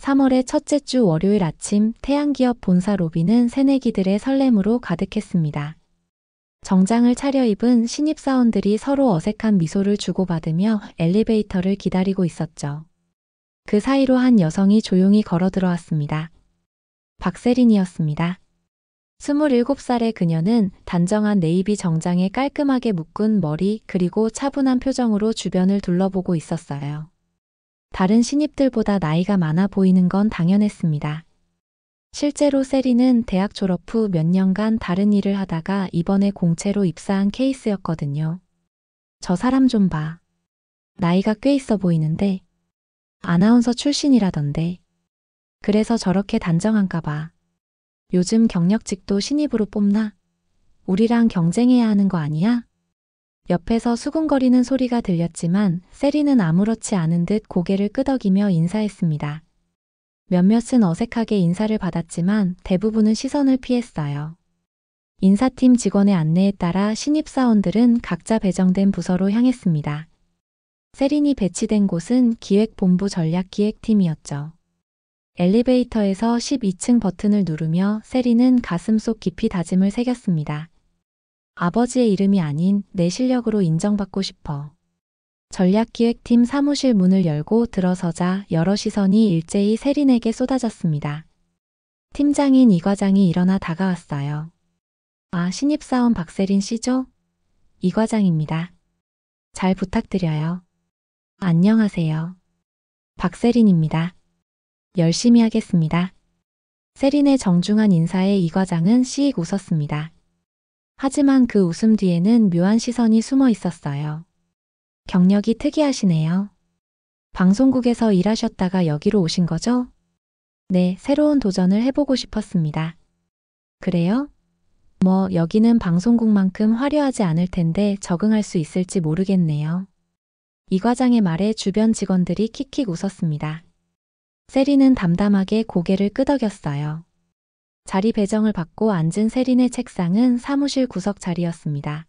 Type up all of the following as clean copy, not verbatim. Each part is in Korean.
3월의 첫째 주 월요일 아침 태양기업 본사 로비는 새내기들의 설렘으로 가득했습니다. 정장을 차려입은 신입사원들이 서로 어색한 미소를 주고받으며 엘리베이터를 기다리고 있었죠. 그 사이로 한 여성이 조용히 걸어 들어왔습니다. 박세린이었습니다. 27살의 그녀는 단정한 네이비 정장에 깔끔하게 묶은 머리 그리고 차분한 표정으로 주변을 둘러보고 있었어요. 다른 신입들보다 나이가 많아 보이는 건 당연했습니다. 실제로 세린은 대학 졸업 후 몇 년간 다른 일을 하다가 이번에 공채로 입사한 케이스였거든요. 저 사람 좀 봐. 나이가 꽤 있어 보이는데 아나운서 출신이라던데. 그래서 저렇게 단정한가 봐. 요즘 경력직도 신입으로 뽑나? 우리랑 경쟁해야 하는 거 아니야? 옆에서 수군거리는 소리가 들렸지만 세린은 아무렇지 않은 듯 고개를 끄덕이며 인사했습니다. 몇몇은 어색하게 인사를 받았지만 대부분은 시선을 피했어요. 인사팀 직원의 안내에 따라 신입사원들은 각자 배정된 부서로 향했습니다. 세린이 배치된 곳은 기획본부 전략기획팀이었죠. 엘리베이터에서 12층 버튼을 누르며 세린은 가슴속 깊이 다짐을 새겼습니다. 아버지의 이름이 아닌 내 실력으로 인정받고 싶어. 전략기획팀 사무실 문을 열고 들어서자 여러 시선이 일제히 세린에게 쏟아졌습니다. 팀장인 이 과장이 일어나 다가왔어요. 아, 신입사원 박세린 씨죠? 이 과장입니다. 잘 부탁드려요. 안녕하세요. 박세린입니다. 열심히 하겠습니다. 세린의 정중한 인사에 이 과장은 씩 웃었습니다. 하지만 그 웃음 뒤에는 묘한 시선이 숨어 있었어요. 경력이 특이하시네요. 방송국에서 일하셨다가 여기로 오신 거죠? 네, 새로운 도전을 해보고 싶었습니다. 그래요? 뭐 여기는 방송국만큼 화려하지 않을 텐데 적응할 수 있을지 모르겠네요. 이 과장의 말에 주변 직원들이 킥킥 웃었습니다. 세린은 담담하게 고개를 끄덕였어요. 자리 배정을 받고 앉은 세린의 책상은 사무실 구석 자리였습니다.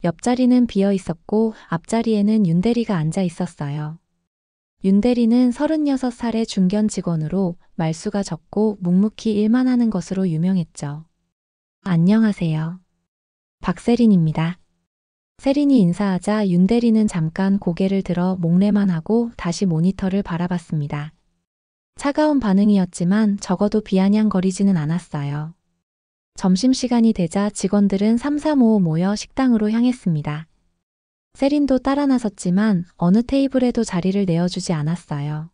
옆자리는 비어 있었고 앞자리에는 윤대리가 앉아 있었어요. 윤대리는 36살의 중견 직원으로 말수가 적고 묵묵히 일만 하는 것으로 유명했죠. 안녕하세요. 박세린입니다. 세린이 인사하자 윤대리는 잠깐 고개를 들어 목례만 하고 다시 모니터를 바라봤습니다. 차가운 반응이었지만 적어도 비아냥거리지는 않았어요. 점심시간이 되자 직원들은 335 모여 식당으로 향했습니다. 세린도 따라 나섰지만 어느 테이블에도 자리를 내어주지 않았어요.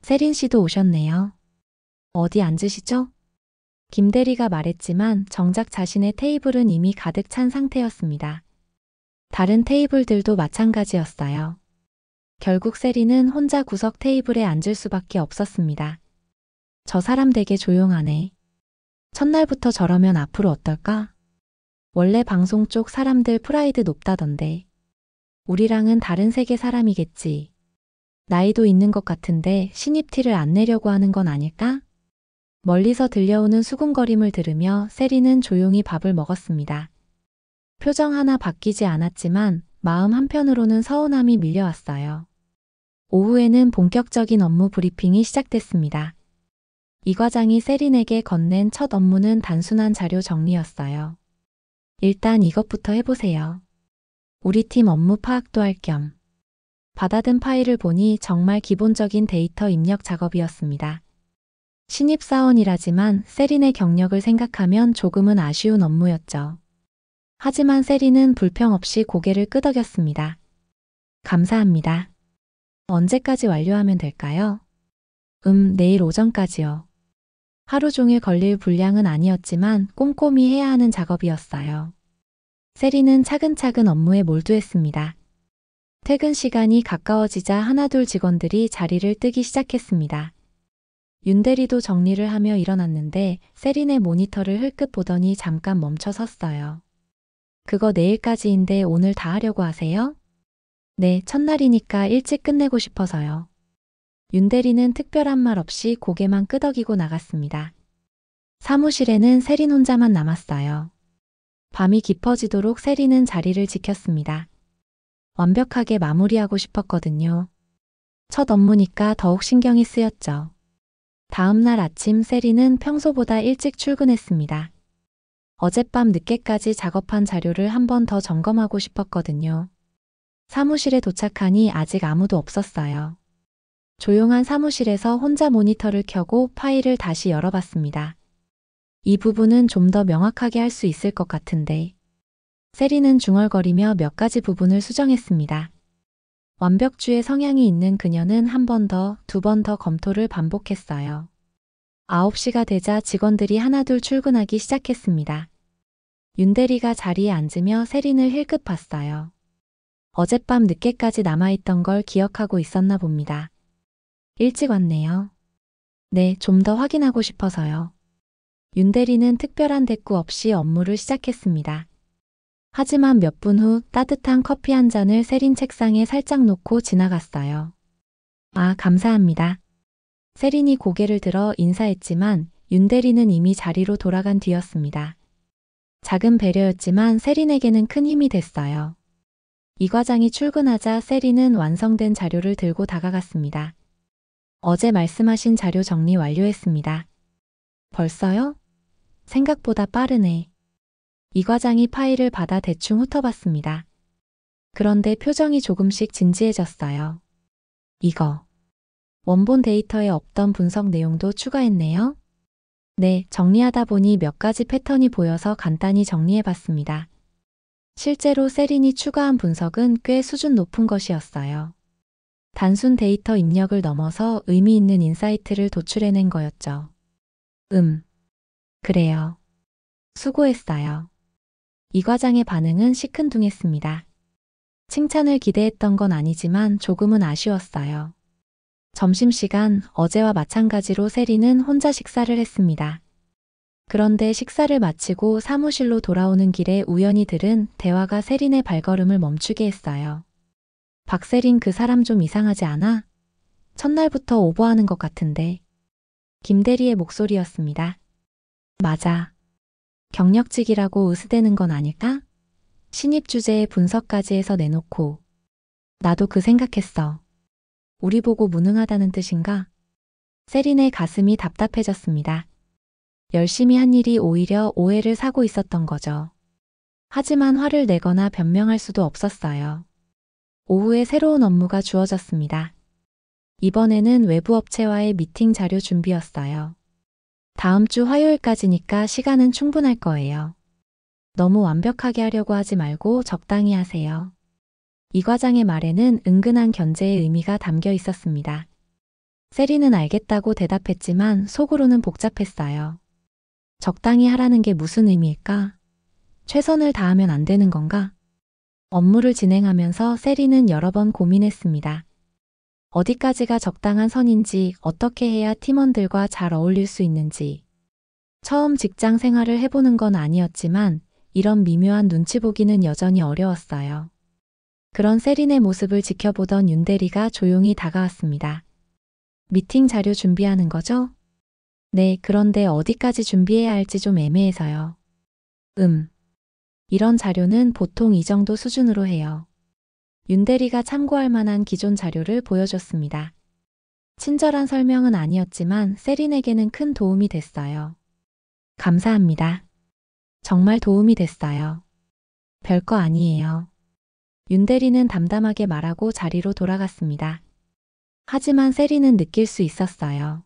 세린 씨도 오셨네요. 어디 앉으시죠? 김대리가 말했지만 정작 자신의 테이블은 이미 가득 찬 상태였습니다. 다른 테이블들도 마찬가지였어요. 결국 세린은 혼자 구석 테이블에 앉을 수밖에 없었습니다. 저 사람 되게 조용하네. 첫날부터 저러면 앞으로 어떨까? 원래 방송 쪽 사람들 프라이드 높다던데. 우리랑은 다른 세계 사람이겠지. 나이도 있는 것 같은데 신입 티를 안 내려고 하는 건 아닐까? 멀리서 들려오는 수군거림을 들으며 세린은 조용히 밥을 먹었습니다. 표정 하나 바뀌지 않았지만 마음 한편으로는 서운함이 밀려왔어요. 오후에는 본격적인 업무 브리핑이 시작됐습니다. 이 과장이 세린에게 건넨 첫 업무는 단순한 자료 정리였어요. 일단 이것부터 해보세요. 우리 팀 업무 파악도 할 겸. 받아든 파일을 보니 정말 기본적인 데이터 입력 작업이었습니다. 신입사원이라지만 세린의 경력을 생각하면 조금은 아쉬운 업무였죠. 하지만 세린은 불평 없이 고개를 끄덕였습니다. 감사합니다. 언제까지 완료하면 될까요? 내일 오전까지요. 하루 종일 걸릴 분량은 아니었지만 꼼꼼히 해야 하는 작업이었어요. 세린은 차근차근 업무에 몰두했습니다. 퇴근 시간이 가까워지자 하나둘 직원들이 자리를 뜨기 시작했습니다. 윤대리도 정리를 하며 일어났는데 세린의 모니터를 흘끗 보더니 잠깐 멈춰 섰어요. 그거 내일까지인데 오늘 다 하려고 하세요? 네, 첫날이니까 일찍 끝내고 싶어서요. 윤대리는 특별한 말 없이 고개만 끄덕이고 나갔습니다. 사무실에는 세린 혼자만 남았어요. 밤이 깊어지도록 세린은 자리를 지켰습니다. 완벽하게 마무리하고 싶었거든요. 첫 업무니까 더욱 신경이 쓰였죠. 다음 날 아침 세리는 평소보다 일찍 출근했습니다. 어젯밤 늦게까지 작업한 자료를 한 번 더 점검하고 싶었거든요. 사무실에 도착하니 아직 아무도 없었어요. 조용한 사무실에서 혼자 모니터를 켜고 파일을 다시 열어봤습니다. 이 부분은 좀 더 명확하게 할 수 있을 것 같은데. 세리는 중얼거리며 몇 가지 부분을 수정했습니다. 완벽주의 성향이 있는 그녀는 한 번 더, 두 번 더 검토를 반복했어요. 9시가 되자 직원들이 하나둘 출근하기 시작했습니다. 윤대리가 자리에 앉으며 세린을 힐끗 봤어요. 어젯밤 늦게까지 남아있던 걸 기억하고 있었나 봅니다. 일찍 왔네요. 네, 좀 더 확인하고 싶어서요. 윤대리는 특별한 대꾸 없이 업무를 시작했습니다. 하지만 몇 분 후 따뜻한 커피 한 잔을 세린 책상에 살짝 놓고 지나갔어요. 아, 감사합니다. 세린이 고개를 들어 인사했지만 윤대리는 이미 자리로 돌아간 뒤였습니다. 작은 배려였지만 세린에게는 큰 힘이 됐어요. 이 과장이 출근하자 세린은 완성된 자료를 들고 다가갔습니다. 어제 말씀하신 자료 정리 완료했습니다. 벌써요? 생각보다 빠르네. 이 과장이 파일을 받아 대충 훑어봤습니다. 그런데 표정이 조금씩 진지해졌어요. 이거. 원본 데이터에 없던 분석 내용도 추가했네요. 네, 정리하다 보니 몇 가지 패턴이 보여서 간단히 정리해봤습니다. 실제로 세린이 추가한 분석은 꽤 수준 높은 것이었어요. 단순 데이터 입력을 넘어서 의미 있는 인사이트를 도출해낸 거였죠. 그래요. 수고했어요. 이 과장의 반응은 시큰둥했습니다. 칭찬을 기대했던 건 아니지만 조금은 아쉬웠어요. 점심시간 어제와 마찬가지로 세리는 혼자 식사를 했습니다. 그런데 식사를 마치고 사무실로 돌아오는 길에 우연히 들은 대화가 세린의 발걸음을 멈추게 했어요. 박세린 그 사람 좀 이상하지 않아? 첫날부터 오버하는 것 같은데. 김대리의 목소리였습니다. 맞아. 경력직이라고 으스대는 건 아닐까? 신입 주제에 분석까지 해서 내놓고. 나도 그 생각했어. 우리 보고 무능하다는 뜻인가? 세린의 가슴이 답답해졌습니다. 열심히 한 일이 오히려 오해를 사고 있었던 거죠. 하지만 화를 내거나 변명할 수도 없었어요. 오후에 새로운 업무가 주어졌습니다. 이번에는 외부 업체와의 미팅 자료 준비였어요. 다음 주 화요일까지니까 시간은 충분할 거예요. 너무 완벽하게 하려고 하지 말고 적당히 하세요. 이 과장의 말에는 은근한 견제의 의미가 담겨 있었습니다. 세리는 알겠다고 대답했지만 속으로는 복잡했어요. 적당히 하라는 게 무슨 의미일까? 최선을 다하면 안 되는 건가? 업무를 진행하면서 세리는 여러 번 고민했습니다. 어디까지가 적당한 선인지, 어떻게 해야 팀원들과 잘 어울릴 수 있는지. 처음 직장 생활을 해보는 건 아니었지만 이런 미묘한 눈치 보기는 여전히 어려웠어요. 그런 세린의 모습을 지켜보던 윤대리가 조용히 다가왔습니다. 미팅 자료 준비하는 거죠? 네, 그런데 어디까지 준비해야 할지 좀 애매해서요. 이런 자료는 보통 이 정도 수준으로 해요. 윤대리가 참고할 만한 기존 자료를 보여줬습니다. 친절한 설명은 아니었지만 세린에게는 큰 도움이 됐어요. 감사합니다. 정말 도움이 됐어요. 별거 아니에요. 윤대리는 담담하게 말하고 자리로 돌아갔습니다. 하지만 세린은 느낄 수 있었어요.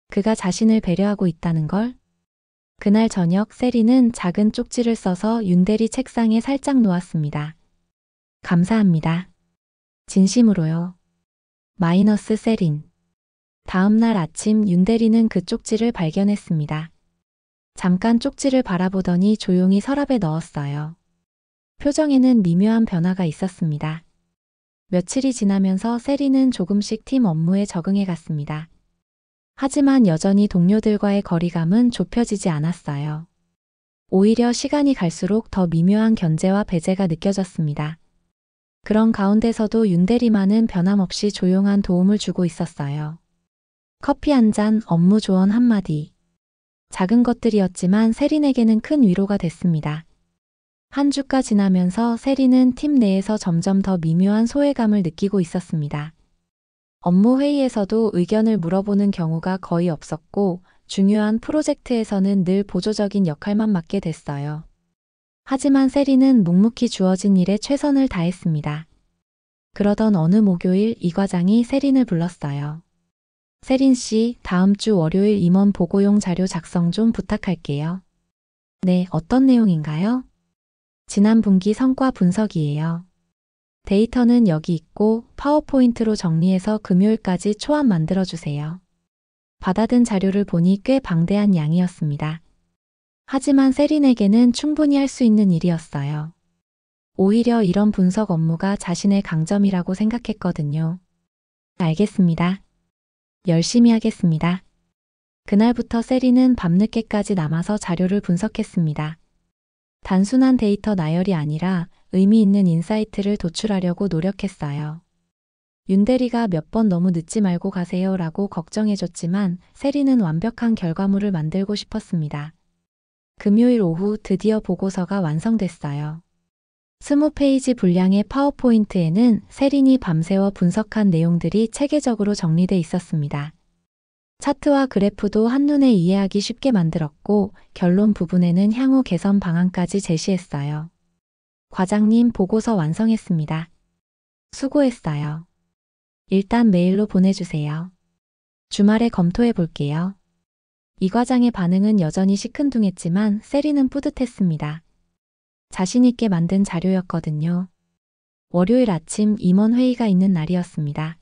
그가 자신을 배려하고 있다는 걸. 그날 저녁 세린은 작은 쪽지를 써서 윤대리 책상에 살짝 놓았습니다. 감사합니다. 진심으로요. 마이너스 세린. 다음 날 아침 윤대리는 그 쪽지를 발견했습니다. 잠깐 쪽지를 바라보더니 조용히 서랍에 넣었어요. 표정에는 미묘한 변화가 있었습니다. 며칠이 지나면서 세린은 조금씩 팀 업무에 적응해 갔습니다. 하지만 여전히 동료들과의 거리감은 좁혀지지 않았어요. 오히려 시간이 갈수록 더 미묘한 견제와 배제가 느껴졌습니다. 그런 가운데서도 윤대리만은 변함없이 조용한 도움을 주고 있었어요. 커피 한 잔, 업무 조언 한마디. 작은 것들이었지만 세린에게는 큰 위로가 됐습니다. 한 주가 지나면서 세린은 팀 내에서 점점 더 미묘한 소외감을 느끼고 있었습니다. 업무 회의에서도 의견을 물어보는 경우가 거의 없었고, 중요한 프로젝트에서는 늘 보조적인 역할만 맡게 됐어요. 하지만 세리는 묵묵히 주어진 일에 최선을 다했습니다. 그러던 어느 목요일 이 과장이 세린을 불렀어요. 세린 씨, 다음 주 월요일 임원 보고용 자료 작성 좀 부탁할게요. 네, 어떤 내용인가요? 지난 분기 성과 분석이에요. 데이터는 여기 있고 파워포인트로 정리해서 금요일까지 초안 만들어주세요. 받아든 자료를 보니 꽤 방대한 양이었습니다. 하지만 세린에게는 충분히 할 수 있는 일이었어요. 오히려 이런 분석 업무가 자신의 강점이라고 생각했거든요. 알겠습니다. 열심히 하겠습니다. 그날부터 세린은 밤늦게까지 남아서 자료를 분석했습니다. 단순한 데이터 나열이 아니라 의미 있는 인사이트를 도출하려고 노력했어요. 윤대리가 몇 번 너무 늦지 말고 가세요 라고 걱정해줬지만 세린은 완벽한 결과물을 만들고 싶었습니다. 금요일 오후 드디어 보고서가 완성됐어요. 20페이지 분량의 파워포인트에는 세린이 밤새워 분석한 내용들이 체계적으로 정리돼 있었습니다. 차트와 그래프도 한눈에 이해하기 쉽게 만들었고 결론 부분에는 향후 개선 방안까지 제시했어요. 과장님, 보고서 완성했습니다. 수고했어요. 일단 메일로 보내주세요. 주말에 검토해 볼게요. 이 과장의 반응은 여전히 시큰둥했지만 세린은 뿌듯했습니다. 자신 있게 만든 자료였거든요. 월요일 아침 임원 회의가 있는 날이었습니다.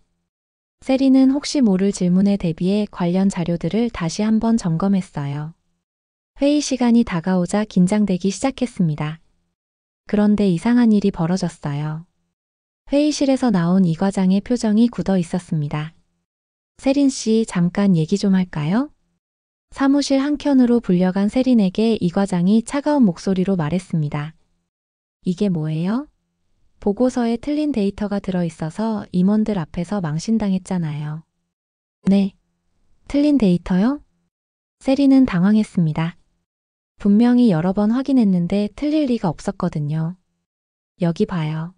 세린은 혹시 모를 질문에 대비해 관련 자료들을 다시 한번 점검했어요. 회의 시간이 다가오자 긴장되기 시작했습니다. 그런데 이상한 일이 벌어졌어요. 회의실에서 나온 이 과장의 표정이 굳어 있었습니다. 세린 씨, 잠깐 얘기 좀 할까요? 사무실 한켠으로 불려간 세린에게 이 과장이 차가운 목소리로 말했습니다. 이게 뭐예요? 보고서에 틀린 데이터가 들어있어서 임원들 앞에서 망신당했잖아요. 네. 틀린 데이터요? 세린은 당황했습니다. 분명히 여러 번 확인했는데 틀릴 리가 없었거든요. 여기 봐요.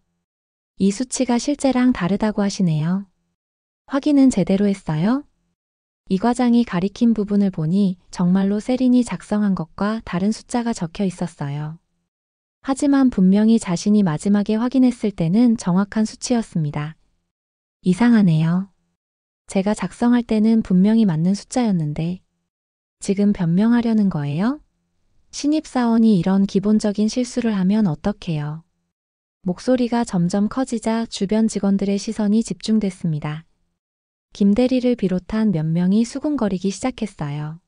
이 수치가 실제랑 다르다고 하시네요. 확인은 제대로 했어요? 이 과장이 가리킨 부분을 보니 정말로 세린이 작성한 것과 다른 숫자가 적혀 있었어요. 하지만 분명히 자신이 마지막에 확인했을 때는 정확한 수치였습니다. 이상하네요. 제가 작성할 때는 분명히 맞는 숫자였는데 지금 변명하려는 거예요? 신입사원이 이런 기본적인 실수를 하면 어떡해요? 목소리가 점점 커지자 주변 직원들의 시선이 집중됐습니다. 김대리를 비롯한 몇 명이 수군거리기 시작했어요.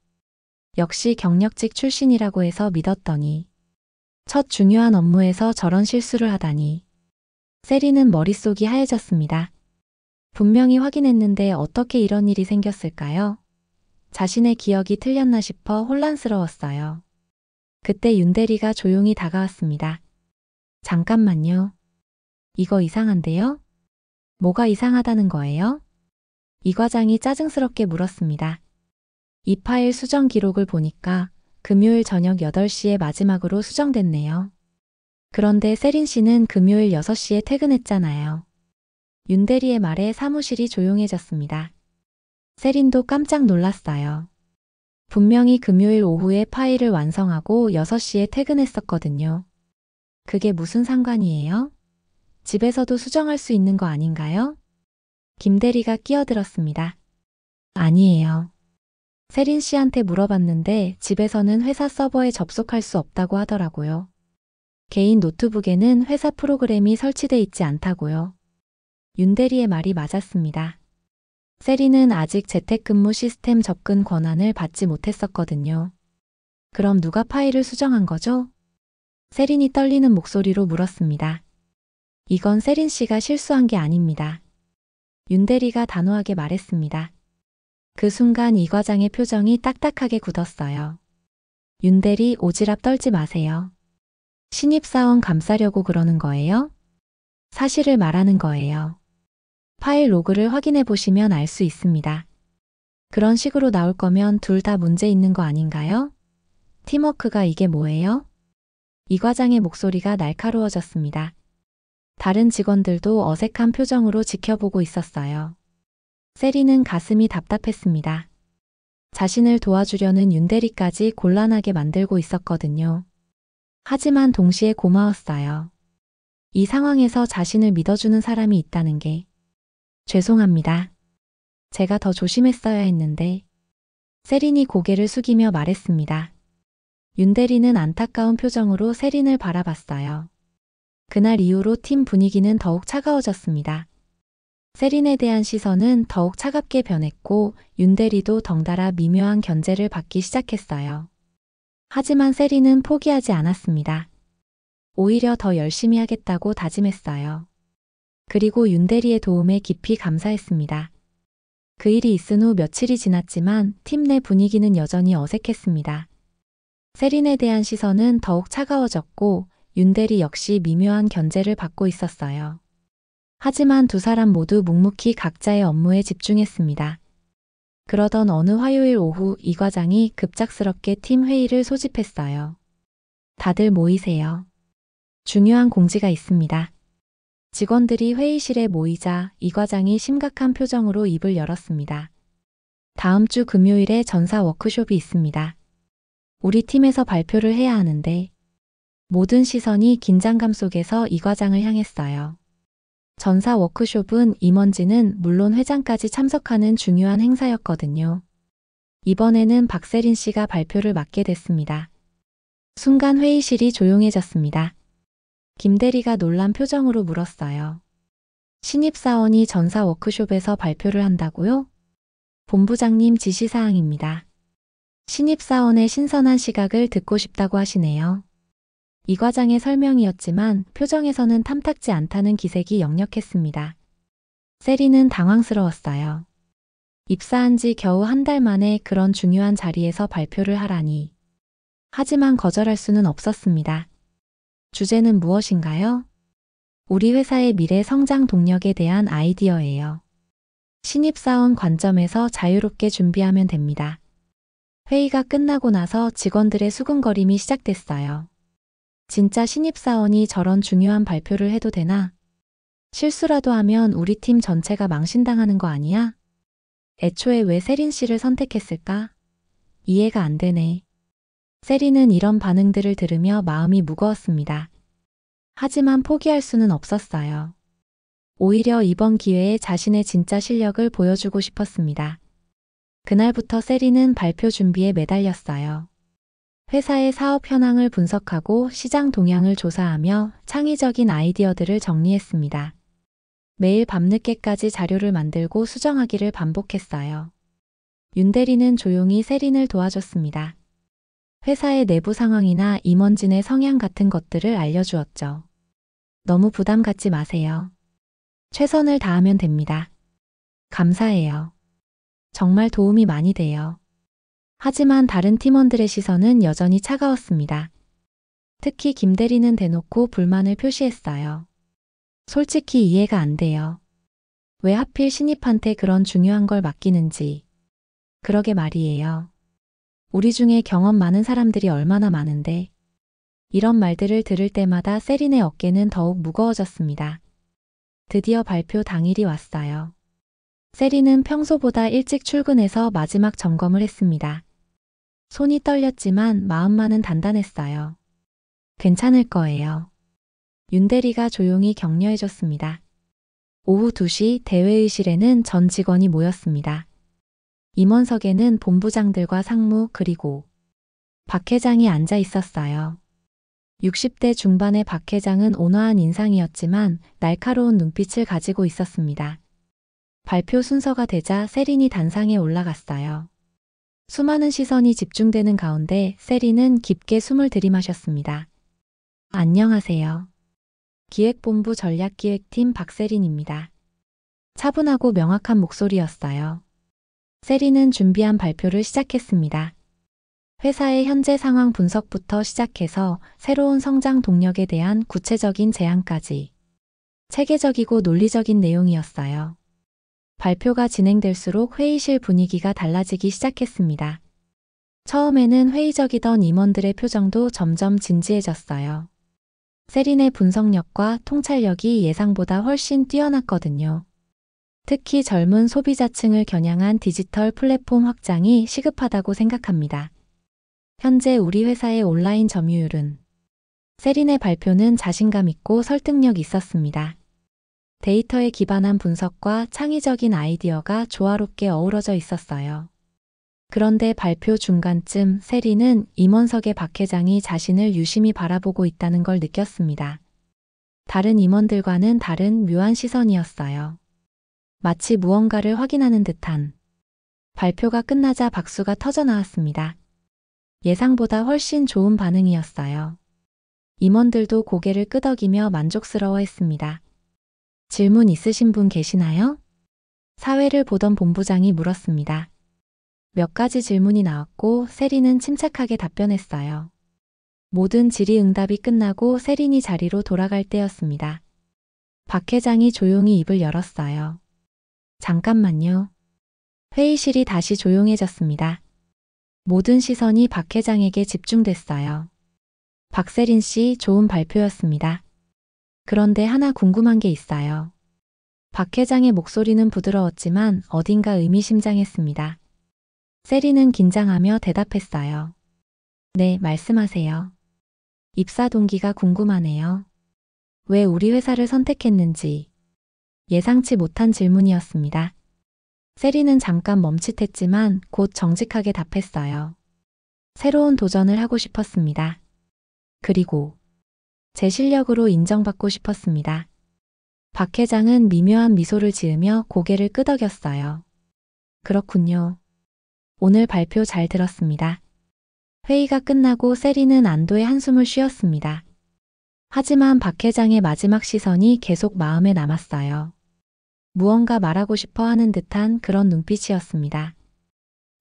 역시 경력직 출신이라고 해서 믿었더니 첫 중요한 업무에서 저런 실수를 하다니. 세린은 머릿속이 하얘졌습니다. 분명히 확인했는데 어떻게 이런 일이 생겼을까요? 자신의 기억이 틀렸나 싶어 혼란스러웠어요. 그때 윤대리가 조용히 다가왔습니다. 잠깐만요. 이거 이상한데요? 뭐가 이상하다는 거예요? 이 과장이 짜증스럽게 물었습니다. 이 파일 수정 기록을 보니까 금요일 저녁 8시에 마지막으로 수정됐네요. 그런데 세린 씨는 금요일 6시에 퇴근했잖아요. 윤대리의 말에 사무실이 조용해졌습니다. 세린도 깜짝 놀랐어요. 분명히 금요일 오후에 파일을 완성하고 6시에 퇴근했었거든요. 그게 무슨 상관이에요? 집에서도 수정할 수 있는 거 아닌가요? 김대리가 끼어들었습니다. 아니에요. 세린 씨한테 물어봤는데 집에서는 회사 서버에 접속할 수 없다고 하더라고요. 개인 노트북에는 회사 프로그램이 설치돼 있지 않다고요. 윤대리의 말이 맞았습니다. 세린은 아직 재택근무 시스템 접근 권한을 받지 못했었거든요. 그럼 누가 파일을 수정한 거죠? 세린이 떨리는 목소리로 물었습니다. 이건 세린 씨가 실수한 게 아닙니다. 윤대리가 단호하게 말했습니다. 그 순간 이 과장의 표정이 딱딱하게 굳었어요. 윤대리, 오지랖 떨지 마세요. 신입사원 감싸려고 그러는 거예요? 사실을 말하는 거예요. 파일 로그를 확인해 보시면 알 수 있습니다. 그런 식으로 나올 거면 둘 다 문제 있는 거 아닌가요? 팀워크가 이게 뭐예요? 이 과장의 목소리가 날카로워졌습니다. 다른 직원들도 어색한 표정으로 지켜보고 있었어요. 세리는 가슴이 답답했습니다. 자신을 도와주려는 윤대리까지 곤란하게 만들고 있었거든요. 하지만 동시에 고마웠어요. 이 상황에서 자신을 믿어주는 사람이 있다는 게. 죄송합니다. 제가 더 조심했어야 했는데. 세린이 고개를 숙이며 말했습니다. 윤대리는 안타까운 표정으로 세린을 바라봤어요. 그날 이후로 팀 분위기는 더욱 차가워졌습니다. 세린에 대한 시선은 더욱 차갑게 변했고 윤대리도 덩달아 미묘한 견제를 받기 시작했어요. 하지만 세린은 포기하지 않았습니다. 오히려 더 열심히 하겠다고 다짐했어요. 그리고 윤대리의 도움에 깊이 감사했습니다. 그 일이 있은 후 며칠이 지났지만 팀 내 분위기는 여전히 어색했습니다. 세린에 대한 시선은 더욱 차가워졌고 윤대리 역시 미묘한 견제를 받고 있었어요. 하지만 두 사람 모두 묵묵히 각자의 업무에 집중했습니다. 그러던 어느 화요일 오후 이 과장이 급작스럽게 팀 회의를 소집했어요. 다들 모이세요. 중요한 공지가 있습니다. 직원들이 회의실에 모이자 이 과장이 심각한 표정으로 입을 열었습니다. 다음 주 금요일에 전사 워크숍이 있습니다. 우리 팀에서 발표를 해야 하는데 모든 시선이 긴장감 속에서 이 과장을 향했어요. 전사 워크숍은 임원진은 물론 회장까지 참석하는 중요한 행사였거든요. 이번에는 박세린 씨가 발표를 맡게 됐습니다. 순간 회의실이 조용해졌습니다. 김대리가 놀란 표정으로 물었어요. 신입사원이 전사 워크숍에서 발표를 한다고요? 본부장님 지시사항입니다. 신입사원의 신선한 시각을 듣고 싶다고 하시네요. 이 과장의 설명이었지만 표정에서는 탐탁지 않다는 기색이 역력했습니다. 세리는 당황스러웠어요. 입사한 지 겨우 한 달 만에 그런 중요한 자리에서 발표를 하라니. 하지만 거절할 수는 없었습니다. 주제는 무엇인가요? 우리 회사의 미래 성장 동력에 대한 아이디어예요. 신입사원 관점에서 자유롭게 준비하면 됩니다. 회의가 끝나고 나서 직원들의 수군거림이 시작됐어요. 진짜 신입사원이 저런 중요한 발표를 해도 되나? 실수라도 하면 우리 팀 전체가 망신당하는 거 아니야? 애초에 왜 세린 씨를 선택했을까? 이해가 안 되네. 세린은 이런 반응들을 들으며 마음이 무거웠습니다. 하지만 포기할 수는 없었어요. 오히려 이번 기회에 자신의 진짜 실력을 보여주고 싶었습니다. 그날부터 세린은 발표 준비에 매달렸어요. 회사의 사업 현황을 분석하고 시장 동향을 조사하며 창의적인 아이디어들을 정리했습니다. 매일 밤늦게까지 자료를 만들고 수정하기를 반복했어요. 윤대리는 조용히 세린을 도와줬습니다. 회사의 내부 상황이나 임원진의 성향 같은 것들을 알려주었죠. 너무 부담 갖지 마세요. 최선을 다하면 됩니다. 감사해요. 정말 도움이 많이 돼요. 하지만 다른 팀원들의 시선은 여전히 차가웠습니다. 특히 김대리는 대놓고 불만을 표시했어요. 솔직히 이해가 안 돼요. 왜 하필 신입한테 그런 중요한 걸 맡기는지. 그러게 말이에요. 우리 중에 경험 많은 사람들이 얼마나 많은데. 이런 말들을 들을 때마다 세린의 어깨는 더욱 무거워졌습니다. 드디어 발표 당일이 왔어요. 세린은 평소보다 일찍 출근해서 마지막 점검을 했습니다. 손이 떨렸지만 마음만은 단단했어요. 괜찮을 거예요. 윤대리가 조용히 격려해줬습니다. 오후 2시 대회의실에는 전 직원이 모였습니다. 임원석에는 본부장들과 상무 그리고 박 회장이 앉아 있었어요. 60대 중반의 박 회장은 온화한 인상이었지만 날카로운 눈빛을 가지고 있었습니다. 발표 순서가 되자 세린이 단상에 올라갔어요. 수많은 시선이 집중되는 가운데 세린은 깊게 숨을 들이마셨습니다. 안녕하세요. 기획본부 전략기획팀 박세린입니다. 차분하고 명확한 목소리였어요. 세린은 준비한 발표를 시작했습니다. 회사의 현재 상황 분석부터 시작해서 새로운 성장 동력에 대한 구체적인 제안까지 체계적이고 논리적인 내용이었어요. 발표가 진행될수록 회의실 분위기가 달라지기 시작했습니다. 처음에는 회의적이던 임원들의 표정도 점점 진지해졌어요. 세린의 분석력과 통찰력이 예상보다 훨씬 뛰어났거든요. 특히 젊은 소비자층을 겨냥한 디지털 플랫폼 확장이 시급하다고 생각합니다. 현재 우리 회사의 온라인 점유율은 세린의 발표는 자신감 있고 설득력 있었습니다. 데이터에 기반한 분석과 창의적인 아이디어가 조화롭게 어우러져 있었어요. 그런데 발표 중간쯤 세린은 임원석의 박 회장이 자신을 유심히 바라보고 있다는 걸 느꼈습니다. 다른 임원들과는 다른 묘한 시선이었어요. 마치 무언가를 확인하는 듯한. 발표가 끝나자 박수가 터져 나왔습니다. 예상보다 훨씬 좋은 반응이었어요. 임원들도 고개를 끄덕이며 만족스러워했습니다. 질문 있으신 분 계시나요? 사회를 보던 본부장이 물었습니다. 몇 가지 질문이 나왔고 세린은 침착하게 답변했어요. 모든 질의응답이 끝나고 세린이 자리로 돌아갈 때였습니다. 박 회장이 조용히 입을 열었어요. 잠깐만요. 회의실이 다시 조용해졌습니다. 모든 시선이 박 회장에게 집중됐어요. 박세린 씨, 좋은 발표였습니다. 그런데 하나 궁금한 게 있어요. 박 회장의 목소리는 부드러웠지만 어딘가 의미심장했습니다. 세린은 긴장하며 대답했어요. 네, 말씀하세요. 입사 동기가 궁금하네요. 왜 우리 회사를 선택했는지. 예상치 못한 질문이었습니다. 세린은 잠깐 멈칫했지만 곧 정직하게 답했어요. 새로운 도전을 하고 싶었습니다. 그리고 제 실력으로 인정받고 싶었습니다. 박 회장은 미묘한 미소를 지으며 고개를 끄덕였어요. 그렇군요. 오늘 발표 잘 들었습니다. 회의가 끝나고 세린은 안도의 한숨을 쉬었습니다. 하지만 박 회장의 마지막 시선이 계속 마음에 남았어요. 무언가 말하고 싶어 하는 듯한 그런 눈빛이었습니다.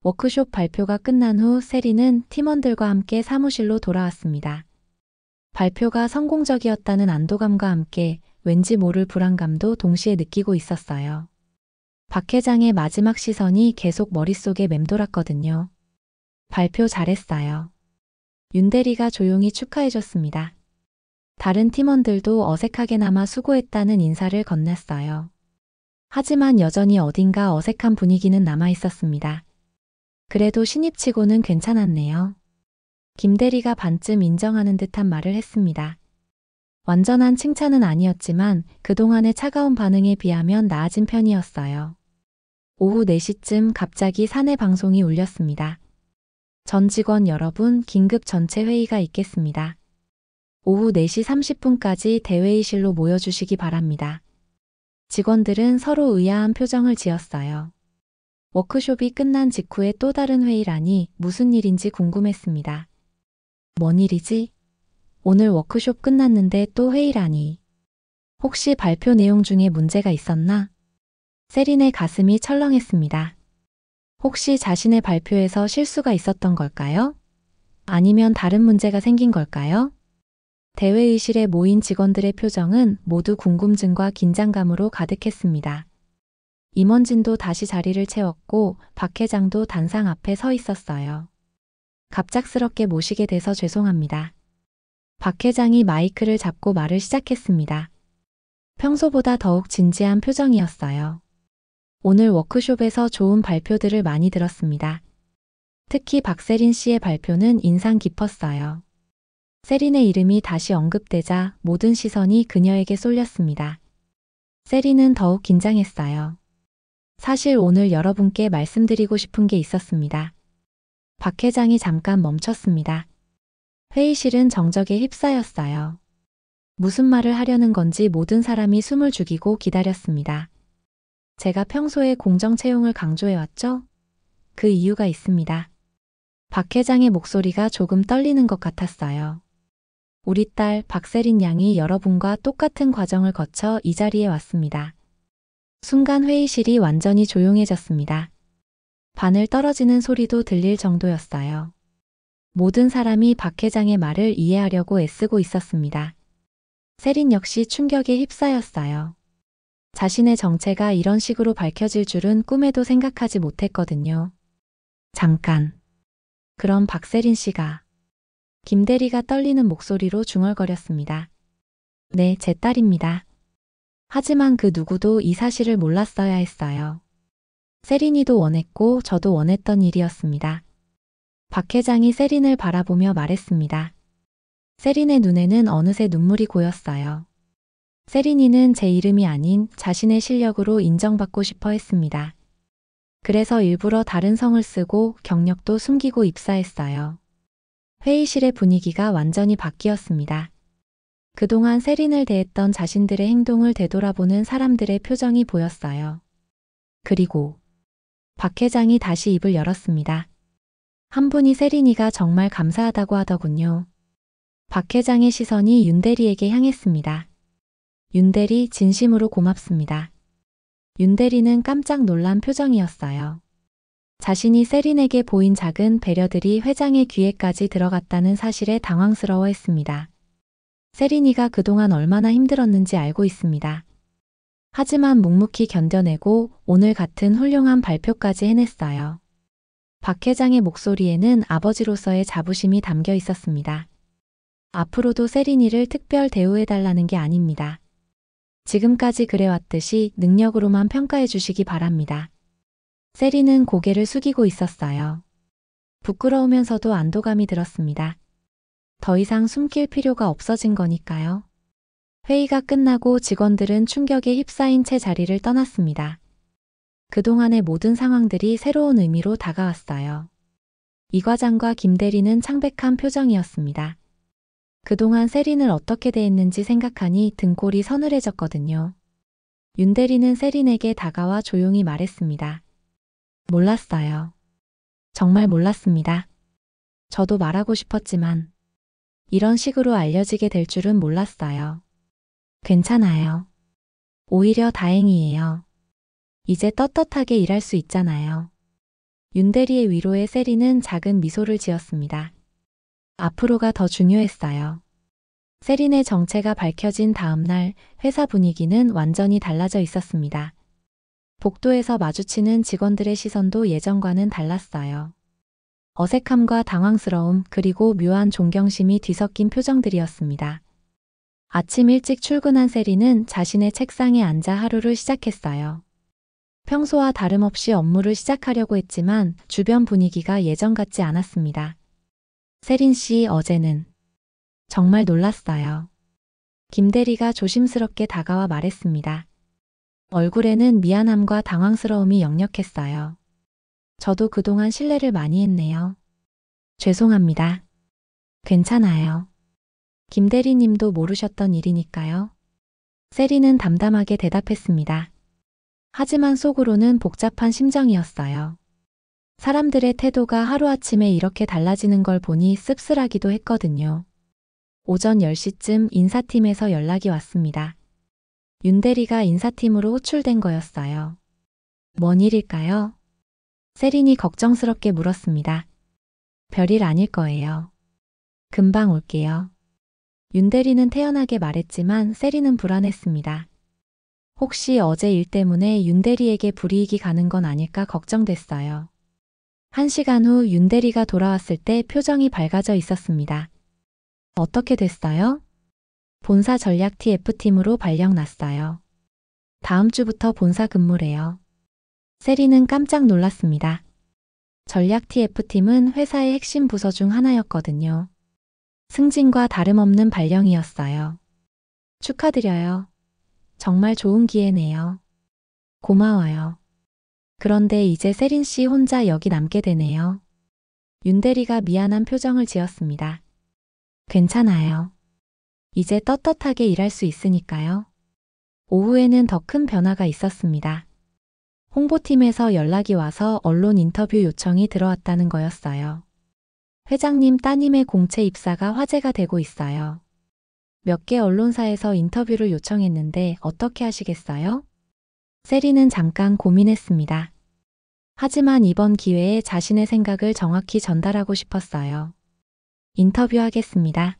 워크숍 발표가 끝난 후 세린은 팀원들과 함께 사무실로 돌아왔습니다. 발표가 성공적이었다는 안도감과 함께 왠지 모를 불안감도 동시에 느끼고 있었어요. 박 회장의 마지막 시선이 계속 머릿속에 맴돌았거든요. 발표 잘했어요. 윤대리가 조용히 축하해줬습니다. 다른 팀원들도 어색하게나마 수고했다는 인사를 건넸어요. 하지만 여전히 어딘가 어색한 분위기는 남아있었습니다. 그래도 신입치고는 괜찮았네요. 김대리가 반쯤 인정하는 듯한 말을 했습니다. 완전한 칭찬은 아니었지만 그동안의 차가운 반응에 비하면 나아진 편이었어요. 오후 4시쯤 갑자기 사내 방송이 울렸습니다. 전 직원 여러분, 긴급 전체 회의가 있겠습니다. 오후 4시 30분까지 대회의실로 모여주시기 바랍니다. 직원들은 서로 의아한 표정을 지었어요. 워크숍이 끝난 직후에 또 다른 회의라니 무슨 일인지 궁금했습니다. 뭔 일이지? 오늘 워크숍 끝났는데 또 회의라니. 혹시 발표 내용 중에 문제가 있었나? 세린의 가슴이 철렁했습니다. 혹시 자신의 발표에서 실수가 있었던 걸까요? 아니면 다른 문제가 생긴 걸까요? 대회의실에 모인 직원들의 표정은 모두 궁금증과 긴장감으로 가득했습니다. 임원진도 다시 자리를 채웠고 박 회장도 단상 앞에 서 있었어요. 갑작스럽게 모시게 돼서 죄송합니다. 박 회장이 마이크를 잡고 말을 시작했습니다. 평소보다 더욱 진지한 표정이었어요. 오늘 워크숍에서 좋은 발표들을 많이 들었습니다. 특히 박세린 씨의 발표는 인상 깊었어요. 세린의 이름이 다시 언급되자 모든 시선이 그녀에게 쏠렸습니다. 세린은 더욱 긴장했어요. 사실 오늘 여러분께 말씀드리고 싶은 게 있었습니다. 박 회장이 잠깐 멈췄습니다. 회의실은 정적에 휩싸였어요. 무슨 말을 하려는 건지 모든 사람이 숨을 죽이고 기다렸습니다. 제가 평소에 공정 채용을 강조해왔죠? 그 이유가 있습니다. 박 회장의 목소리가 조금 떨리는 것 같았어요. 우리 딸 박세린 양이 여러분과 똑같은 과정을 거쳐 이 자리에 왔습니다. 순간 회의실이 완전히 조용해졌습니다. 바늘 떨어지는 소리도 들릴 정도였어요. 모든 사람이 박 회장의 말을 이해하려고 애쓰고 있었습니다. 세린 역시 충격에 휩싸였어요. 자신의 정체가 이런 식으로 밝혀질 줄은 꿈에도 생각하지 못했거든요. 잠깐. 그럼 박세린 씨가. 김대리가 떨리는 목소리로 중얼거렸습니다. 네, 제 딸입니다. 하지만 그 누구도 이 사실을 몰랐어야 했어요. 세린이도 원했고 저도 원했던 일이었습니다. 박 회장이 세린을 바라보며 말했습니다. 세린의 눈에는 어느새 눈물이 고였어요. 세린이는 제 이름이 아닌 자신의 실력으로 인정받고 싶어 했습니다. 그래서 일부러 다른 성을 쓰고 경력도 숨기고 입사했어요. 회의실의 분위기가 완전히 바뀌었습니다. 그동안 세린을 대했던 자신들의 행동을 되돌아보는 사람들의 표정이 보였어요. 그리고 박 회장이 다시 입을 열었습니다. 한 분이 세린이가 정말 감사하다고 하더군요. 박 회장의 시선이 윤대리에게 향했습니다. 윤대리 진심으로 고맙습니다. 윤대리는 깜짝 놀란 표정이었어요. 자신이 세린에게 보인 작은 배려들이 회장의 귀에까지 들어갔다는 사실에 당황스러워했습니다. 세린이가 그동안 얼마나 힘들었는지 알고 있습니다. 하지만 묵묵히 견뎌내고 오늘 같은 훌륭한 발표까지 해냈어요. 박 회장의 목소리에는 아버지로서의 자부심이 담겨 있었습니다. 앞으로도 세린이를 특별 대우해달라는 게 아닙니다. 지금까지 그래왔듯이 능력으로만 평가해 주시기 바랍니다. 세린은 고개를 숙이고 있었어요. 부끄러우면서도 안도감이 들었습니다. 더 이상 숨길 필요가 없어진 거니까요. 회의가 끝나고 직원들은 충격에 휩싸인 채 자리를 떠났습니다. 그동안의 모든 상황들이 새로운 의미로 다가왔어요. 이 과장과 김 대리는 창백한 표정이었습니다. 그동안 세린을 어떻게 대했는지 생각하니 등골이 서늘해졌거든요. 윤 대리는 세린에게 다가와 조용히 말했습니다. 몰랐어요. 정말 몰랐습니다. 저도 말하고 싶었지만 이런 식으로 알려지게 될 줄은 몰랐어요. 괜찮아요. 오히려 다행이에요. 이제 떳떳하게 일할 수 있잖아요. 윤 대리의 위로에 세린은 작은 미소를 지었습니다. 앞으로가 더 중요했어요. 세린의 정체가 밝혀진 다음 날 회사 분위기는 완전히 달라져 있었습니다. 복도에서 마주치는 직원들의 시선도 예전과는 달랐어요. 어색함과 당황스러움 그리고 묘한 존경심이 뒤섞인 표정들이었습니다. 아침 일찍 출근한 세린은 자신의 책상에 앉아 하루를 시작했어요. 평소와 다름없이 업무를 시작하려고 했지만 주변 분위기가 예전 같지 않았습니다. 세린 씨, 어제는 정말 놀랐어요. 김 대리가 조심스럽게 다가와 말했습니다. 얼굴에는 미안함과 당황스러움이 역력했어요. 저도 그동안 실례를 많이 했네요. 죄송합니다. 괜찮아요. 김 대리님도 모르셨던 일이니까요. 세린은 담담하게 대답했습니다. 하지만 속으로는 복잡한 심정이었어요. 사람들의 태도가 하루아침에 이렇게 달라지는 걸 보니 씁쓸하기도 했거든요. 오전 10시쯤 인사팀에서 연락이 왔습니다. 윤 대리가 인사팀으로 호출된 거였어요. 뭔 일일까요? 세린이 걱정스럽게 물었습니다. 별일 아닐 거예요. 금방 올게요. 윤 대리는 태연하게 말했지만 세린은 불안했습니다. 혹시 어제 일 때문에 윤 대리에게 불이익이 가는 건 아닐까 걱정됐어요. 1시간 후 윤 대리가 돌아왔을 때 표정이 밝아져 있었습니다. 어떻게 됐어요? 본사 전략 TF팀으로 발령 났어요. 다음 주부터 본사 근무래요. 세린은 깜짝 놀랐습니다. 전략 TF팀은 회사의 핵심 부서 중 하나였거든요. 승진과 다름없는 발령이었어요. 축하드려요. 정말 좋은 기회네요. 고마워요. 그런데 이제 세린 씨 혼자 여기 남게 되네요. 윤 대리가 미안한 표정을 지었습니다. 괜찮아요. 이제 떳떳하게 일할 수 있으니까요. 오후에는 더 큰 변화가 있었습니다. 홍보팀에서 연락이 와서 언론 인터뷰 요청이 들어왔다는 거였어요. 회장님 따님의 공채 입사가 화제가 되고 있어요. 몇 개 언론사에서 인터뷰를 요청했는데 어떻게 하시겠어요? 세린은 잠깐 고민했습니다. 하지만 이번 기회에 자신의 생각을 정확히 전달하고 싶었어요. 인터뷰하겠습니다.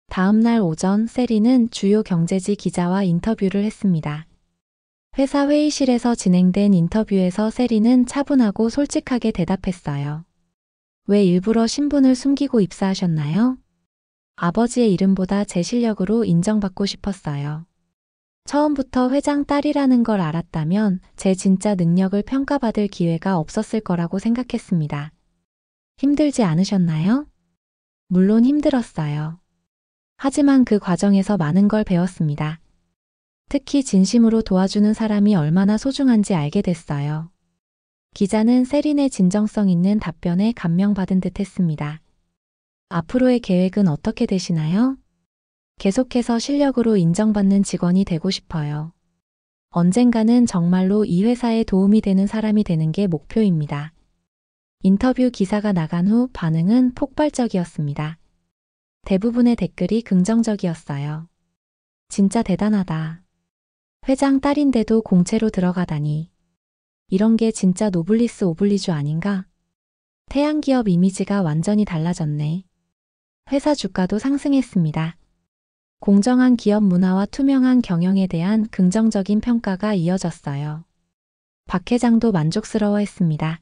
다음 날 오전 세린은 주요 경제지 기자와 인터뷰를 했습니다. 회사 회의실에서 진행된 인터뷰에서 세린은 차분하고 솔직하게 대답했어요. 왜 일부러 신분을 숨기고 입사하셨나요? 아버지의 이름보다 제 실력으로 인정받고 싶었어요. 처음부터 회장 딸이라는 걸 알았다면 제 진짜 능력을 평가받을 기회가 없었을 거라고 생각했습니다. 힘들지 않으셨나요? 물론 힘들었어요. 하지만 그 과정에서 많은 걸 배웠습니다. 특히 진심으로 도와주는 사람이 얼마나 소중한지 알게 됐어요. 기자는 세린의 진정성 있는 답변에 감명받은 듯 했습니다. 앞으로의 계획은 어떻게 되시나요? 계속해서 실력으로 인정받는 직원이 되고 싶어요. 언젠가는 정말로 이 회사에 도움이 되는 사람이 되는 게 목표입니다. 인터뷰 기사가 나간 후 반응은 폭발적이었습니다. 대부분의 댓글이 긍정적이었어요. 진짜 대단하다. 회장 딸인데도 공채로 들어가다니. 이런 게 진짜 노블리스 오블리주 아닌가? 태양기업 이미지가 완전히 달라졌네. 회사 주가도 상승했습니다. 공정한 기업 문화와 투명한 경영에 대한 긍정적인 평가가 이어졌어요. 박 회장도 만족스러워했습니다.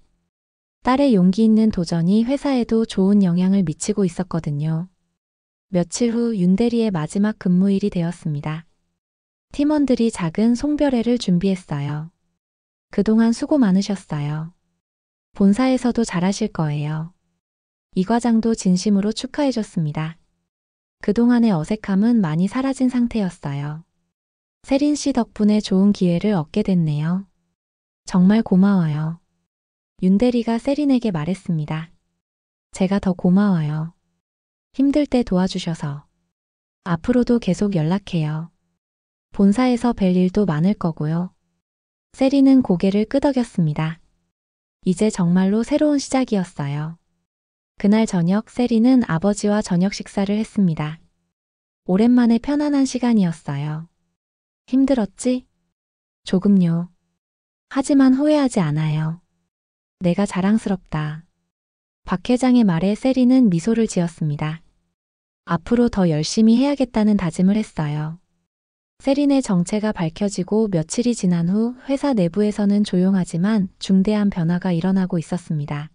딸의 용기 있는 도전이 회사에도 좋은 영향을 미치고 있었거든요. 며칠 후 윤대리의 마지막 근무일이 되었습니다. 팀원들이 작은 송별회를 준비했어요. 그동안 수고 많으셨어요. 본사에서도 잘하실 거예요. 이 과장도 진심으로 축하해줬습니다. 그동안의 어색함은 많이 사라진 상태였어요. 세린 씨 덕분에 좋은 기회를 얻게 됐네요. 정말 고마워요. 윤대리가 세린에게 말했습니다. 제가 더 고마워요. 힘들 때 도와주셔서. 앞으로도 계속 연락해요. 본사에서 뵐 일도 많을 거고요. 세린은 고개를 끄덕였습니다. 이제 정말로 새로운 시작이었어요. 그날 저녁 세린은 아버지와 저녁 식사를 했습니다. 오랜만에 편안한 시간이었어요. 힘들었지? 조금요. 하지만 후회하지 않아요. 내가 자랑스럽다. 박 회장의 말에 세린은 미소를 지었습니다. 앞으로 더 열심히 해야겠다는 다짐을 했어요. 세린의 정체가 밝혀지고 며칠이 지난 후 회사 내부에서는 조용하지만 중대한 변화가 일어나고 있었습니다.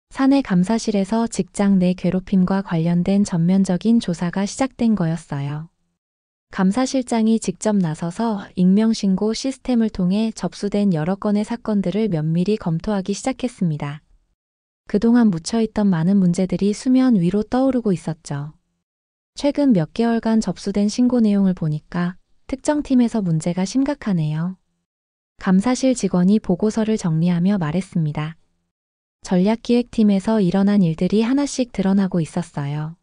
사내 감사실에서 직장 내 괴롭힘과 관련된 전면적인 조사가 시작된 거였어요. 감사실장이 직접 나서서 익명신고 시스템을 통해 접수된 여러 건의 사건들을 면밀히 검토하기 시작했습니다. 그동안 묻혀있던 많은 문제들이 수면 위로 떠오르고 있었죠. 최근 몇 개월간 접수된 신고 내용을 보니까 특정 팀에서 문제가 심각하네요. 감사실 직원이 보고서를 정리하며 말했습니다. 전략기획팀에서 일어난 일들이 하나씩 드러나고 있었어요.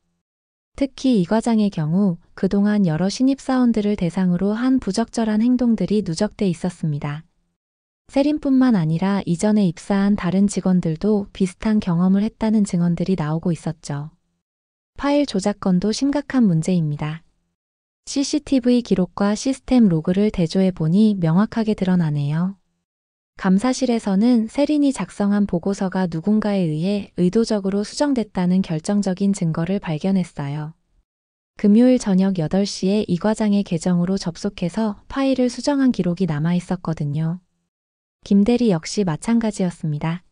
특히 이 과장의 경우 그동안 여러 신입사원들을 대상으로 한 부적절한 행동들이 누적돼 있었습니다. 세린뿐만 아니라 이전에 입사한 다른 직원들도 비슷한 경험을 했다는 증언들이 나오고 있었죠. 파일 조작건도 심각한 문제입니다. CCTV 기록과 시스템 로그를 대조해 보니 명확하게 드러나네요. 감사실에서는 세린이 작성한 보고서가 누군가에 의해 의도적으로 수정됐다는 결정적인 증거를 발견했어요. 금요일 저녁 8시에 이 과장의 계정으로 접속해서 파일을 수정한 기록이 남아 있었거든요. 김대리 역시 마찬가지였습니다.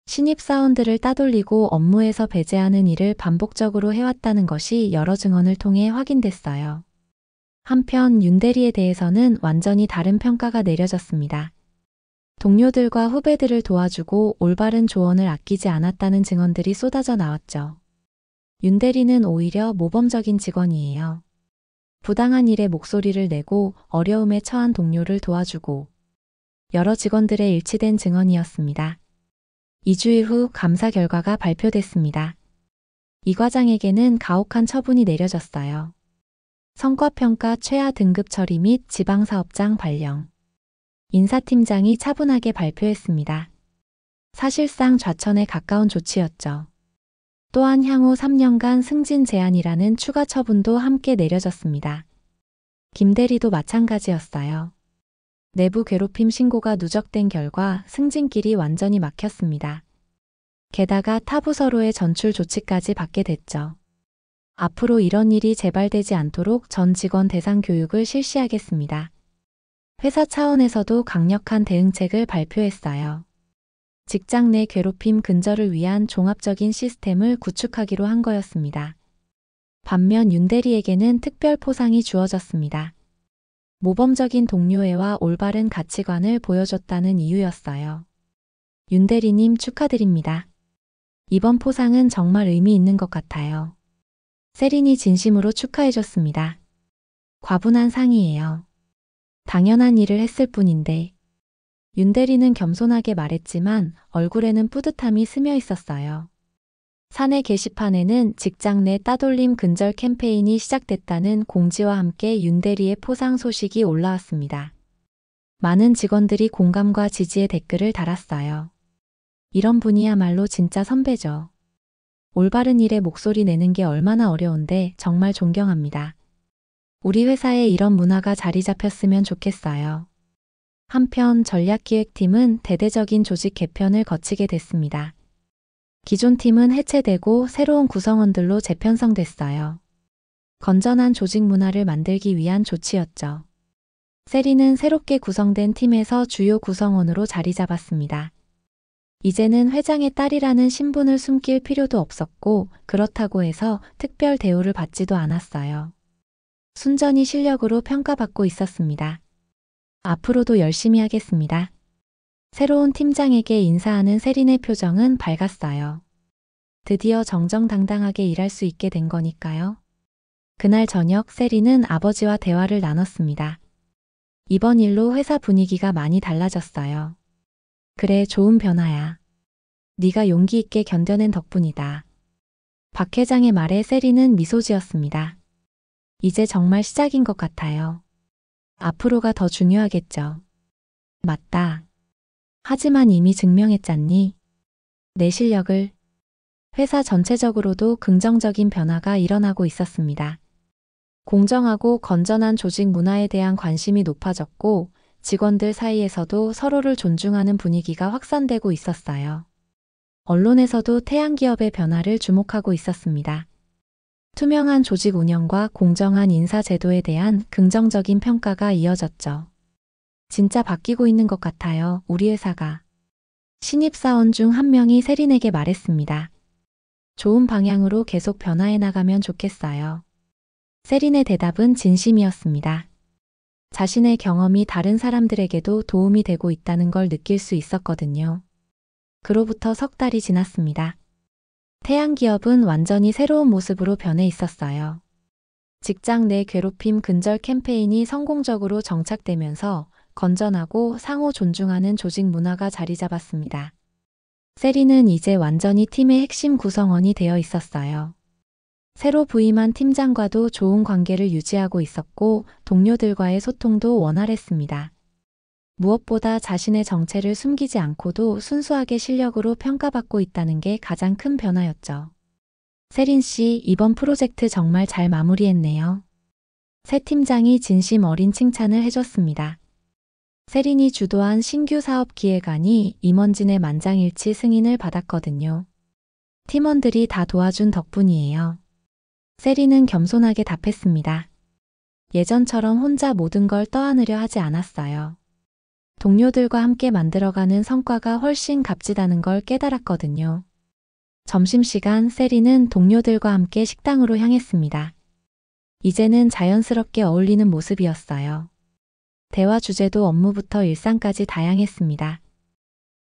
신입사원들을 따돌리고 업무에서 배제하는 일을 반복적으로 해왔다는 것이 여러 증언을 통해 확인됐어요. 한편 윤대리에 대해서는 완전히 다른 평가가 내려졌습니다. 동료들과 후배들을 도와주고 올바른 조언을 아끼지 않았다는 증언들이 쏟아져 나왔죠. 윤대리는 오히려 모범적인 직원이에요. 부당한 일에 목소리를 내고 어려움에 처한 동료를 도와주고 여러 직원들의 일치된 증언이었습니다. 2주일 후 감사 결과가 발표됐습니다. 이 과장에게는 가혹한 처분이 내려졌어요. 성과평가 최하 등급 처리 및 지방사업장 발령. 인사팀장이 차분하게 발표했습니다. 사실상 좌천에 가까운 조치였죠. 또한 향후 3년간 승진 제한이라는 추가 처분도 함께 내려졌습니다. 김대리도 마찬가지였어요. 내부 괴롭힘 신고가 누적된 결과 승진길이 완전히 막혔습니다. 게다가 타부서로의 전출 조치까지 받게 됐죠. 앞으로 이런 일이 재발되지 않도록 전 직원 대상 교육을 실시하겠습니다. 회사 차원에서도 강력한 대응책을 발표했어요. 직장 내 괴롭힘 근절을 위한 종합적인 시스템을 구축하기로 한 거였습니다. 반면 윤대리에게는 특별 포상이 주어졌습니다. 모범적인 동료애와 올바른 가치관을 보여줬다는 이유였어요. 윤 대리님 축하드립니다. 이번 포상은 정말 의미 있는 것 같아요. 세린이 진심으로 축하해줬습니다. 과분한 상이에요. 당연한 일을 했을 뿐인데. 윤 대리는 겸손하게 말했지만 얼굴에는 뿌듯함이 스며 있었어요. 사내 게시판에는 직장 내 따돌림 근절 캠페인이 시작됐다는 공지와 함께 윤 대리의 포상 소식이 올라왔습니다. 많은 직원들이 공감과 지지의 댓글을 달았어요. 이런 분이야말로 진짜 선배죠. 올바른 일에 목소리 내는 게 얼마나 어려운데 정말 존경합니다. 우리 회사에 이런 문화가 자리 잡혔으면 좋겠어요. 한편 전략기획팀은 대대적인 조직 개편을 거치게 됐습니다. 기존 팀은 해체되고 새로운 구성원들로 재편성됐어요. 건전한 조직 문화를 만들기 위한 조치였죠. 세리는 새롭게 구성된 팀에서 주요 구성원으로 자리 잡았습니다. 이제는 회장의 딸이라는 신분을 숨길 필요도 없었고 그렇다고 해서 특별 대우를 받지도 않았어요. 순전히 실력으로 평가받고 있었습니다. 앞으로도 열심히 하겠습니다. 새로운 팀장에게 인사하는 세린의 표정은 밝았어요. 드디어 정정당당하게 일할 수 있게 된 거니까요. 그날 저녁 세린은 아버지와 대화를 나눴습니다. 이번 일로 회사 분위기가 많이 달라졌어요. 그래, 좋은 변화야. 네가 용기 있게 견뎌낸 덕분이다. 박 회장의 말에 세린은 미소 지었습니다. 이제 정말 시작인 것 같아요. 앞으로가 더 중요하겠죠. 맞다. 하지만 이미 증명했잖니. 내 실력을. 회사 전체적으로도 긍정적인 변화가 일어나고 있었습니다. 공정하고 건전한 조직 문화에 대한 관심이 높아졌고 직원들 사이에서도 서로를 존중하는 분위기가 확산되고 있었어요. 언론에서도 태양기업의 변화를 주목하고 있었습니다. 투명한 조직 운영과 공정한 인사 제도에 대한 긍정적인 평가가 이어졌죠. 진짜 바뀌고 있는 것 같아요, 우리 회사가. 신입사원 중 한 명이 세린에게 말했습니다. 좋은 방향으로 계속 변화해 나가면 좋겠어요. 세린의 대답은 진심이었습니다. 자신의 경험이 다른 사람들에게도 도움이 되고 있다는 걸 느낄 수 있었거든요. 그로부터 석 달이 지났습니다. 태양기업은 완전히 새로운 모습으로 변해 있었어요. 직장 내 괴롭힘 근절 캠페인이 성공적으로 정착되면서 건전하고 상호 존중하는 조직 문화가 자리 잡았습니다. 세린은 이제 완전히 팀의 핵심 구성원이 되어 있었어요. 새로 부임한 팀장과도 좋은 관계를 유지하고 있었고 동료들과의 소통도 원활했습니다. 무엇보다 자신의 정체를 숨기지 않고도 순수하게 실력으로 평가받고 있다는 게 가장 큰 변화였죠. 세린 씨, 이번 프로젝트 정말 잘 마무리했네요. 새 팀장이 진심 어린 칭찬을 해줬습니다. 세린이 주도한 신규 사업 기획안이 임원진의 만장일치 승인을 받았거든요. 팀원들이 다 도와준 덕분이에요. 세린은 겸손하게 답했습니다. 예전처럼 혼자 모든 걸 떠안으려 하지 않았어요. 동료들과 함께 만들어가는 성과가 훨씬 값지다는 걸 깨달았거든요. 점심시간 세린은 동료들과 함께 식당으로 향했습니다. 이제는 자연스럽게 어울리는 모습이었어요. 대화 주제도 업무부터 일상까지 다양했습니다.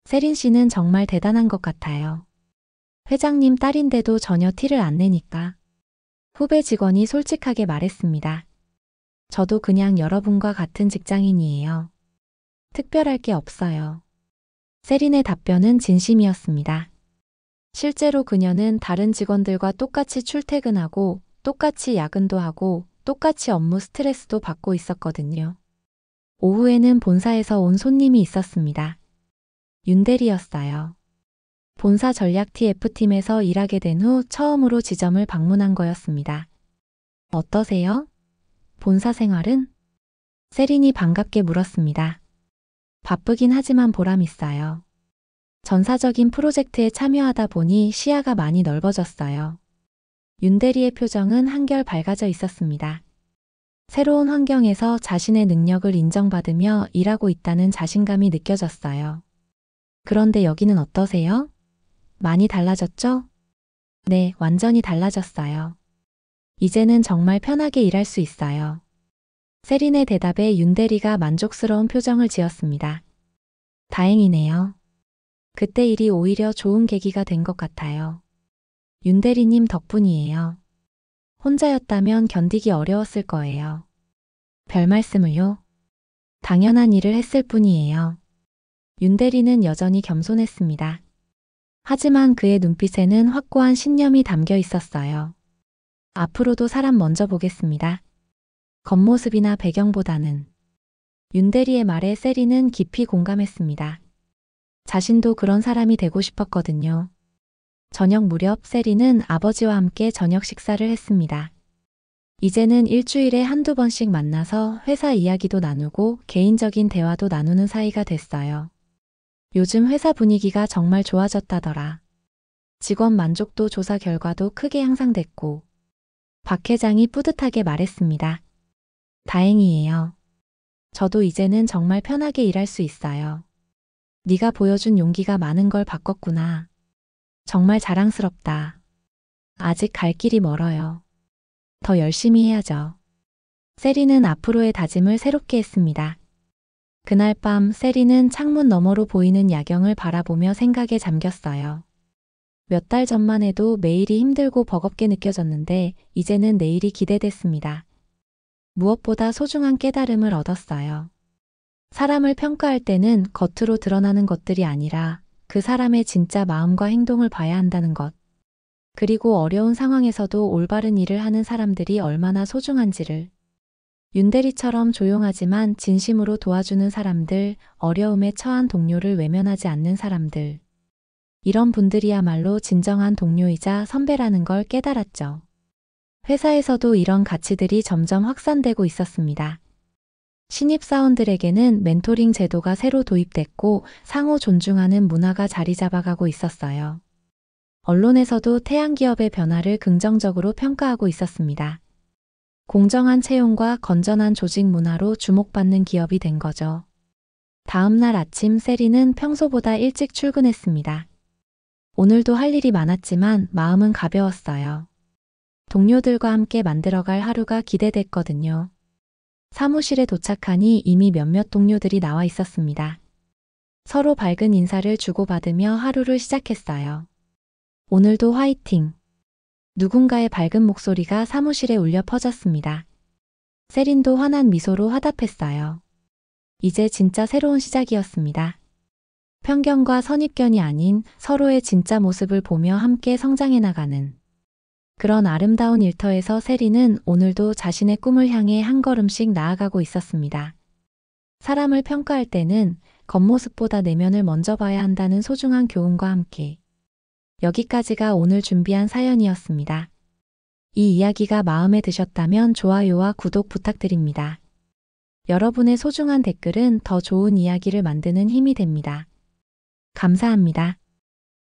세린 씨는 정말 대단한 것 같아요. 회장님 딸인데도 전혀 티를 안 내니까. 후배 직원이 솔직하게 말했습니다. 저도 그냥 여러분과 같은 직장인이에요. 특별할 게 없어요. 세린의 답변은 진심이었습니다. 실제로 그녀는 다른 직원들과 똑같이 출퇴근하고 똑같이 야근도 하고 똑같이 업무 스트레스도 받고 있었거든요. 오후에는 본사에서 온 손님이 있었습니다. 윤대리였어요. 본사 전략 TF팀에서 일하게 된 후 처음으로 지점을 방문한 거였습니다. 어떠세요? 본사 생활은? 세린이 반갑게 물었습니다. 바쁘긴 하지만 보람 있어요. 전사적인 프로젝트에 참여하다 보니 시야가 많이 넓어졌어요. 윤대리의 표정은 한결 밝아져 있었습니다. 새로운 환경에서 자신의 능력을 인정받으며 일하고 있다는 자신감이 느껴졌어요. 그런데 여기는 어떠세요? 많이 달라졌죠? 네, 완전히 달라졌어요. 이제는 정말 편하게 일할 수 있어요. 세린의 대답에 윤대리가 만족스러운 표정을 지었습니다. 다행이네요. 그때 일이 오히려 좋은 계기가 된 것 같아요. 윤대리님 덕분이에요. 혼자였다면 견디기 어려웠을 거예요. 별 말씀을요. 당연한 일을 했을 뿐이에요. 윤대리는 여전히 겸손했습니다. 하지만 그의 눈빛에는 확고한 신념이 담겨 있었어요. 앞으로도 사람 먼저 보겠습니다. 겉모습이나 배경보다는. 윤대리의 말에 세리는 깊이 공감했습니다. 자신도 그런 사람이 되고 싶었거든요. 저녁 무렵 세리는 아버지와 함께 저녁 식사를 했습니다. 이제는 일주일에 한두 번씩 만나서 회사 이야기도 나누고 개인적인 대화도 나누는 사이가 됐어요. 요즘 회사 분위기가 정말 좋아졌다더라. 직원 만족도 조사 결과도 크게 향상됐고, 박 회장이 뿌듯하게 말했습니다. 다행이에요. 저도 이제는 정말 편하게 일할 수 있어요. 네가 보여준 용기가 많은 걸 바꿨구나. 정말 자랑스럽다. 아직 갈 길이 멀어요. 더 열심히 해야죠. 세리는 앞으로의 다짐을 새롭게 했습니다. 그날 밤 세리는 창문 너머로 보이는 야경을 바라보며 생각에 잠겼어요. 몇 달 전만 해도 매일이 힘들고 버겁게 느껴졌는데 이제는 내일이 기대됐습니다. 무엇보다 소중한 깨달음을 얻었어요. 사람을 평가할 때는 겉으로 드러나는 것들이 아니라 그 사람의 진짜 마음과 행동을 봐야 한다는 것. 그리고 어려운 상황에서도 올바른 일을 하는 사람들이 얼마나 소중한지를. 윤대리처럼 조용하지만 진심으로 도와주는 사람들, 어려움에 처한 동료를 외면하지 않는 사람들. 이런 분들이야말로 진정한 동료이자 선배라는 걸 깨달았죠. 회사에서도 이런 가치들이 점점 확산되고 있었습니다. 신입사원들에게는 멘토링 제도가 새로 도입됐고 상호 존중하는 문화가 자리 잡아가고 있었어요. 언론에서도 태양기업의 변화를 긍정적으로 평가하고 있었습니다. 공정한 채용과 건전한 조직 문화로 주목받는 기업이 된 거죠. 다음 날 아침 세리는 평소보다 일찍 출근했습니다. 오늘도 할 일이 많았지만 마음은 가벼웠어요. 동료들과 함께 만들어갈 하루가 기대됐거든요. 사무실에 도착하니 이미 몇몇 동료들이 나와 있었습니다. 서로 밝은 인사를 주고받으며 하루를 시작했어요. 오늘도 화이팅! 누군가의 밝은 목소리가 사무실에 울려 퍼졌습니다. 세린도 환한 미소로 화답했어요. 이제 진짜 새로운 시작이었습니다. 편견과 선입견이 아닌 서로의 진짜 모습을 보며 함께 성장해 나가는 그런 아름다운 일터에서 세리는 오늘도 자신의 꿈을 향해 한 걸음씩 나아가고 있었습니다. 사람을 평가할 때는 겉모습보다 내면을 먼저 봐야 한다는 소중한 교훈과 함께 여기까지가 오늘 준비한 사연이었습니다. 이 이야기가 마음에 드셨다면 좋아요와 구독 부탁드립니다. 여러분의 소중한 댓글은 더 좋은 이야기를 만드는 힘이 됩니다. 감사합니다.